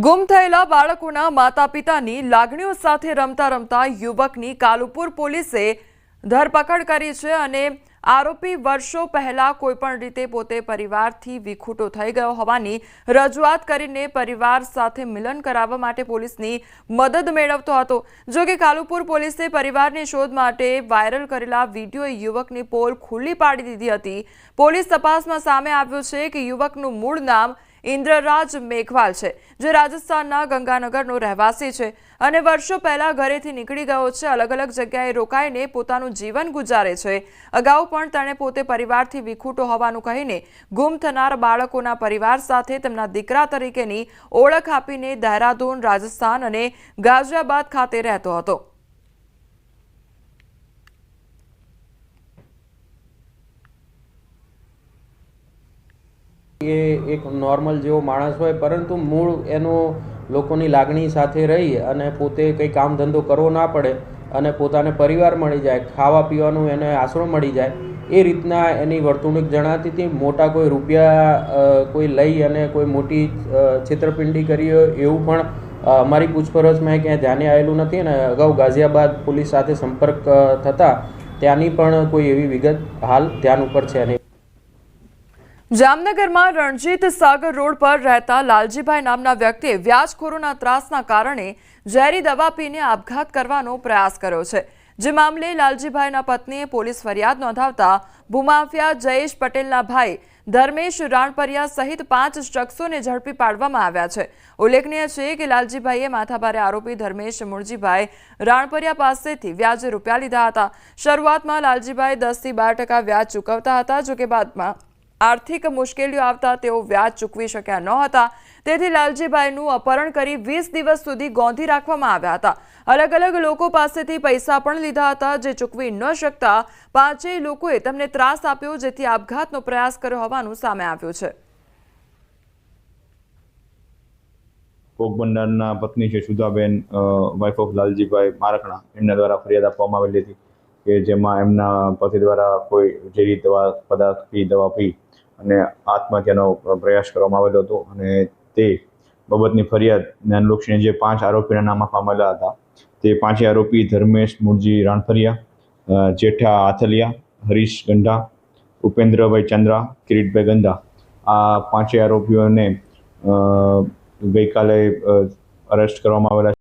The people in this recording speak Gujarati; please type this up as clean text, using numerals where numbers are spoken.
ગુમ થયેલા બાળકોના માતા-પિતાની લાગણીઓ સાથે રમતા રમતા યુવકની કાલુપુર પોલીસે ધરપકડ કરી છે અને આરોપી વર્ષો પહેલા કોઈપણ રીતે પોતે પરિવારથી વિખૂટો થઈ ગયો હોવાની રજૂઆત કરીને પરિવાર સાથે મિલન કરાવવા માટે પોલીસની મદદ મેળવતો હતો। જો કે કાલુપુર પોલીસે પરિવારની શોધ માટે વાયરલ કરેલા વિડીયોએ યુવકની પોલ ખુલ્લી પાડી દીધી હતી। પોલીસ તપાસમાં સામે આવ્યું છે કે યુવકનું મૂળ નામ ઇન્દ્રરાજ મેઘવાલ છે, જે રાજસ્થાનના ગંગાનગરનો રહેવાસી છે અને વર્ષો પહેલા ઘરેથી નીકળી ગયો છે। અલગ અલગ જગ્યાએ રોકાઈને પોતાનું જીવન ગુજારે છે। અગાઉ પણ તેણે પોતે પરિવારથી વિખૂટો હોવાનું કહીને ગુમ થનાર બાળકોના પરિવાર સાથે તેમના દીકરા તરીકેની ઓળખ આપીને દહેરાદૂન, રાજસ્થાન અને ગાઝિયાબાદ ખાતે રહેતો હતો। એ એક નોર્મલ જેવો માણસ હોય, પરંતુ મૂળ એનો લોકોની લાગણી સાથે રહી અને પોતે કંઈ કામ ધંધો કરવો ના પડે અને પોતાને પરિવાર મળી જાય, ખાવા પીવાનું એને આશરો મળી જાય, એ રીતના એની વર્તણૂક જણાતી હતી। મોટા કોઈ રૂપિયા કોઈ લઈ અને કોઈ મોટી છેતરપિંડી કરી એવું પણ અમારી પૂછપરછમાં ક્યાંય ધ્યાને આવેલું નથી અને અગાઉ ગાઝિયાબાદ પોલીસ સાથે સંપર્ક થતાં ત્યાંની પણ કોઈ એવી વિગત હાલ ધ્યાન ઉપર છે નહીં। જામનગરમાં રણજીત સાગર રોડ પર રહેતા લાલજીભાઈ નામના વ્યક્તિએ વ્યાજખોરોના ત્રાસના કારણે ઝેરી દવા પીને આપઘાત કરવાનો પ્રયાસ કર્યો છે। જે મામલે લાલજીભાઈના પત્નીએ પોલીસ ફરિયાદ નોંધાવતા ભૂમાફિયા જયેશ પટેલના ભાઈ ધર્મેશ રાણપરિયા સહિત 5 શખ્સોને ઝડપી પાડવામાં આવ્યા છે। ઉલ્લેખનીય છે કે લાલજીભાઈએ માથાભારે આરોપી ધર્મેશ મુરજીભાઈ રાણપરિયા પાસેથી વ્યાજે રૂપિયા લીધા હતા। શરૂઆતમાં લાલજીભાઈ 10 થી 12% વ્યાજ ચૂકવતા હતા, જો કે બાદમાં આર્થિક મુશ્કેલીઓ આવતા તેઓ વ્યાજ ચૂકવી શક્યા ન હતા। તેથી લાલજીભાઈનું અપહરણ કરી 20 દિવસ સુધી ગોંધી રાખવામાં આવ્યા હતા। અલગ અલગ લોકો પાસેથી પૈસા પણ લીધા હતા, જે ચૂકવી ન શકતા 5 લોકોએ તેમને ત્રાસ આપ્યો, જેથી આપઘાતનો પ્રયાસ કર્યો હોવાનું સામે આવ્યું છે। પોરબંદરના પત્ની છે સુધાબેન, વાઇફ ઓફ લાલજીભાઈ મારકણા, એમના દ્વારા ફરિયાદ આપવામાં આવેલી હતી કે જેમાં એમના પતિ દ્વારા કોઈ ઝેરી દવા પી અને આત્મહત્યાનો પ્રયાસ કરવામાં આવેલો હતો અને તે બાબતની ફરિયાદને અનુલક્ષીને જે 5 આરોપીના નામ આપવામાં આવેલા હતા, તે 5 આરોપી ધર્મેશ મુરજી રાણપરિયા, જેઠા આથલિયા, હરીશ ગંધા, ઉપેન્દ્રભાઈ ચંદ્રા, કિરીટભાઈ ગંધા, આ 5 આરોપીઓને ગઈકાલે અરેસ્ટ કરવામાં આવેલા છે।